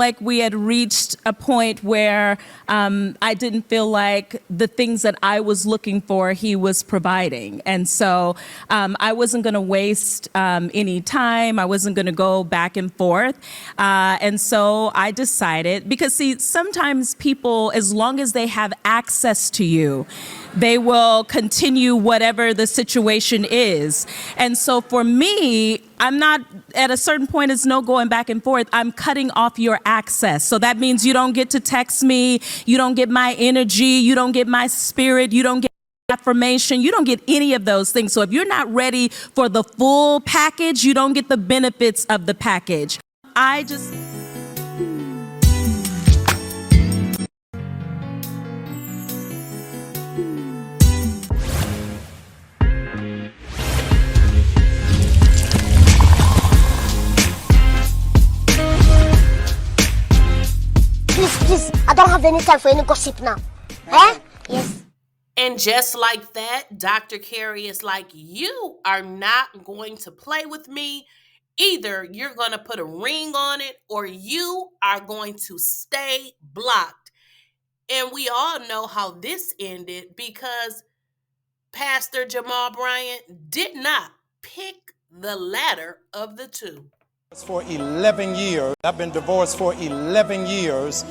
like we had reached a point where I didn't feel like the things that I was looking for, he was providing. And so I wasn't going to waste any time. I wasn't going to go back and forth. And so I decided, because see, sometimes people, as long as they have access to you, they will continue whatever the situation is. And so for me, I'm not, at a certain point, it's no going back and forth. I'm cutting off your access. So that means you don't get to text me. You don't get my energy. You don't get my spirit. You don't get affirmation. You don't get any of those things. So if you're not ready for the full package, you don't get the benefits of the package. I just... Please, I don't have any time for any gossip now. Eh? Yes. And just like that, Dr. Karrie is like, you are not going to play with me. Either you're going to put a ring on it or you are going to stay blocked. And we all know how this ended because Pastor Jamal Bryant did not pick the latter of the two. For 11 years. I've been divorced for 11 years,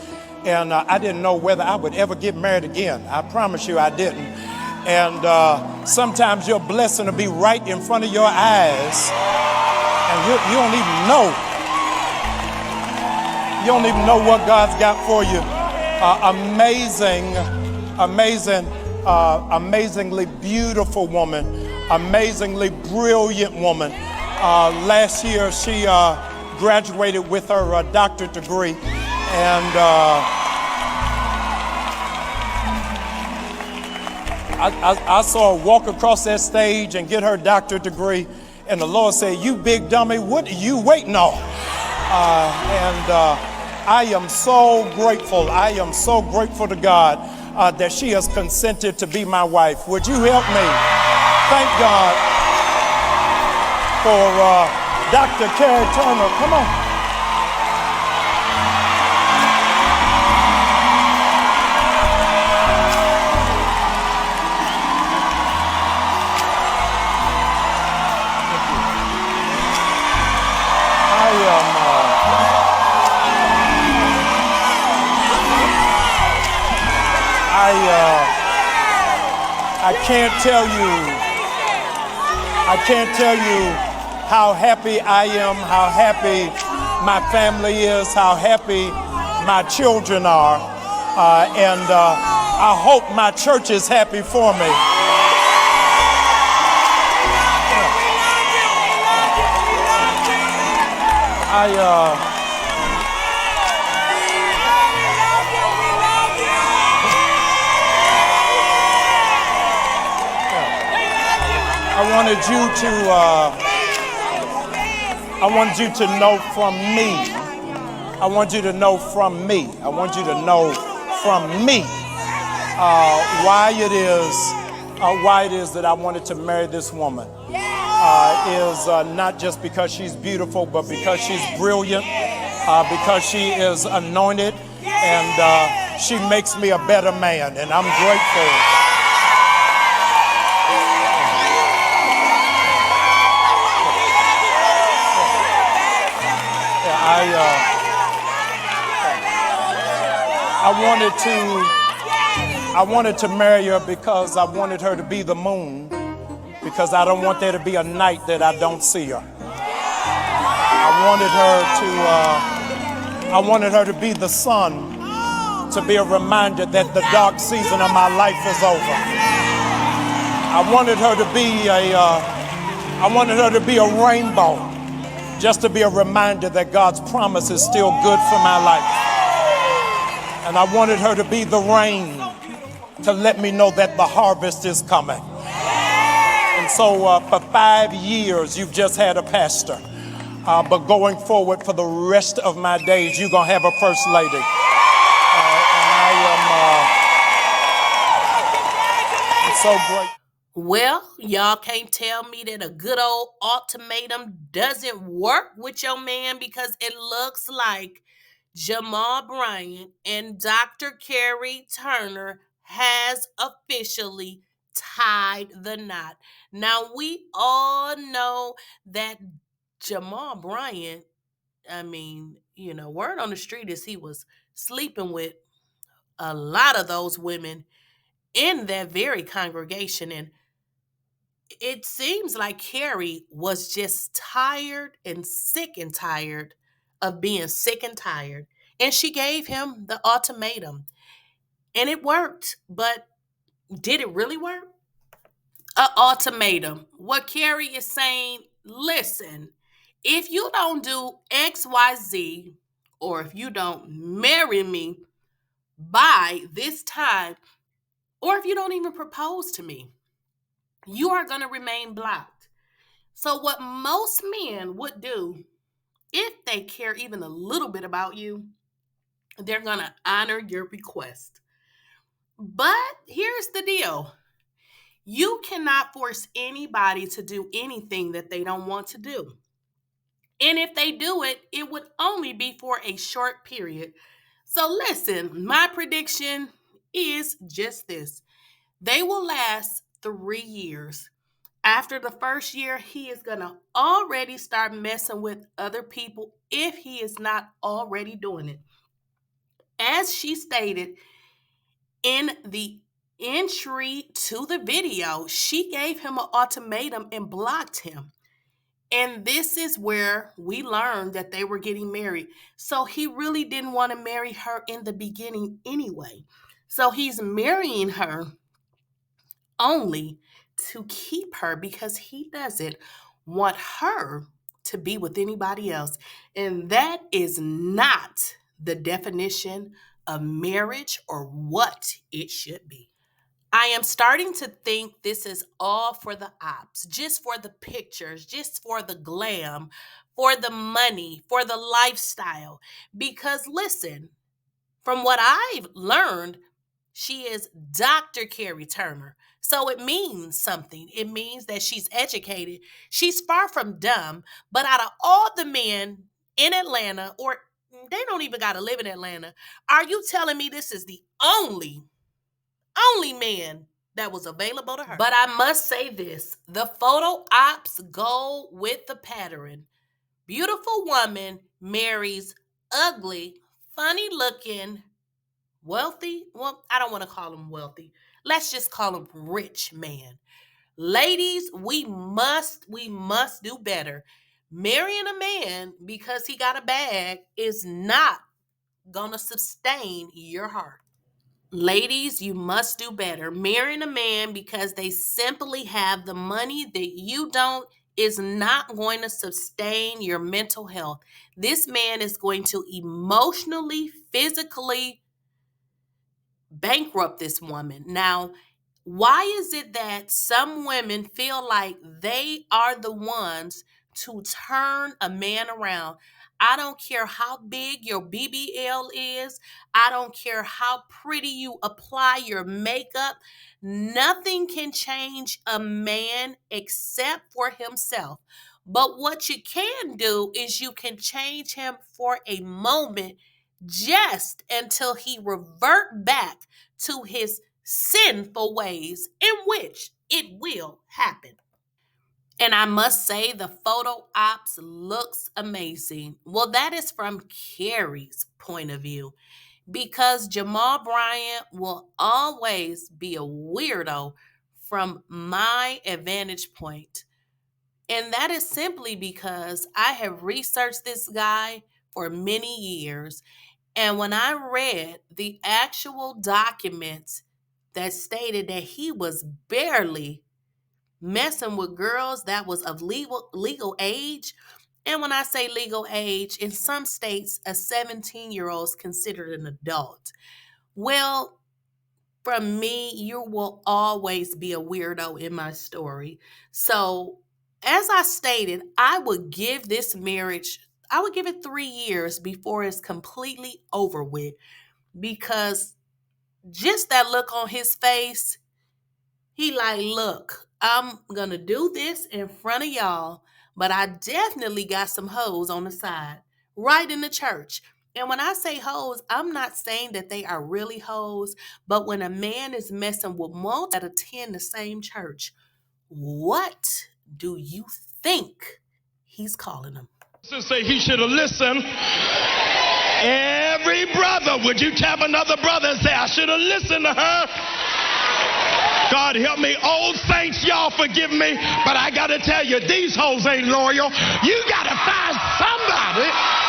and I didn't know whether I would ever get married again. I promise you I didn't. And sometimes your blessing will be right in front of your eyes, and you don't even know. You don't even know what God's got for you. Amazingly beautiful woman, amazingly brilliant woman. Last year, she graduated with her doctorate degree, and I saw her walk across that stage and get her doctorate degree, and the Lord said, "You big dummy, what are you waiting on?" I am so grateful. I am so grateful to God that she has consented to be my wife. Would you help me? Thank God for Dr. Karrie Turner. Come on. I can't tell you how happy I am, how happy my family is, how happy my children are, and I hope my church is happy for me. I wanted you to know from me. I want you to know from me. I want you to know from me why it is that I wanted to marry this woman. Is not just because she's beautiful, but because she's brilliant, because she is anointed, and she makes me a better man, and I'm grateful. I wanted to marry her because I wanted her to be the moon, because I don't want there to be a night that I don't see her. I wanted her to be the sun, to be a reminder that the dark season of my life is over. I wanted her to be a rainbow, just to be a reminder that God's promise is still good for my life. And I wanted her to be the rain, to let me know that the harvest is coming. And so for 5 years, you've just had a pastor. But going forward for the rest of my days, you're going to have a first lady. I'm so great. Well, y'all can't tell me that a good old ultimatum doesn't work with your man, because it looks like Jamal Bryant and Dr. Karrie Turner has officially tied the knot. Now, we all know that Jamal Bryant, word on the street is he was sleeping with a lot of those women in that very congregation. And it seems like Karrie was just tired and sick and tired of being sick and tired. And she gave him the ultimatum. And it worked. But did it really work? An ultimatum. What Karrie is saying, listen, if you don't do XYZ, or if you don't marry me by this time, or if you don't even propose to me, you are going to remain blocked. So what most men would do, if they care even a little bit about you, they're going to honor your request. But here's the deal. You cannot force anybody to do anything that they don't want to do. And if they do it, it would only be for a short period. So listen, my prediction is just this. They will last 3 years. After the first year, he is going to already start messing with other people if he is not already doing it. As she stated in the entry to the video, she gave him an ultimatum and blocked him. And this is where we learned that they were getting married. So he really didn't want to marry her in the beginning anyway. So he's marrying her only to keep her because he doesn't want her to be with anybody else. And that is not the definition of marriage or what it should be. I am starting to think this is all for the ops, just for the pictures, just for the glam, for the money, for the lifestyle. Because listen, from what I've learned, she is Dr. Karrie Turner. So it means something. It means that she's educated. She's far from dumb. But out of all the men in Atlanta, or they don't even got to live in Atlanta, are you telling me this is the only man that was available to her? But I must say this. The photo ops go with the pattern. Beautiful woman marries ugly, funny looking, wealthy, well, I don't want to call him wealthy. Let's just call him rich man. Ladies, we must do better. Marrying a man because he got a bag is not gonna sustain your heart. Ladies, you must do better. Marrying a man because they simply have the money that you don't is not going to sustain your mental health. This man is going to emotionally, physically bankrupt this woman. Now, why is it that some women feel like they are the ones to turn a man around? I don't care how big your BBL is. I don't care how pretty you apply your makeup. Nothing can change a man except for himself. But what you can do is you can change him for a moment just until he revert back to his sinful ways, in which it will happen. And I must say the photo ops looks amazing. Well, that is from Karrie's point of view, because Jamal Bryant will always be a weirdo from my advantage point. And that is simply because I have researched this guy for many years. And when I read the actual documents that stated that he was barely messing with girls that was of legal age, and when I say legal age, in some states, a 17-year-old is considered an adult. Well, from me, you will always be a weirdo in my story. So, as I stated, I would give this marriage, I would give it 3 years before it's completely over with, because just that look on his face, he like, look, I'm going to do this in front of y'all, but I definitely got some hoes on the side, right in the church. And when I say hoes, I'm not saying that they are really hoes, but when a man is messing with multiple that attend the same church, what do you think he's calling them? Say he should have listened. Every brother, would you tap another brother and say, I should have listened to her? God help me. Old saints, y'all forgive me, but I got to tell you, these hoes ain't loyal. You got to find somebody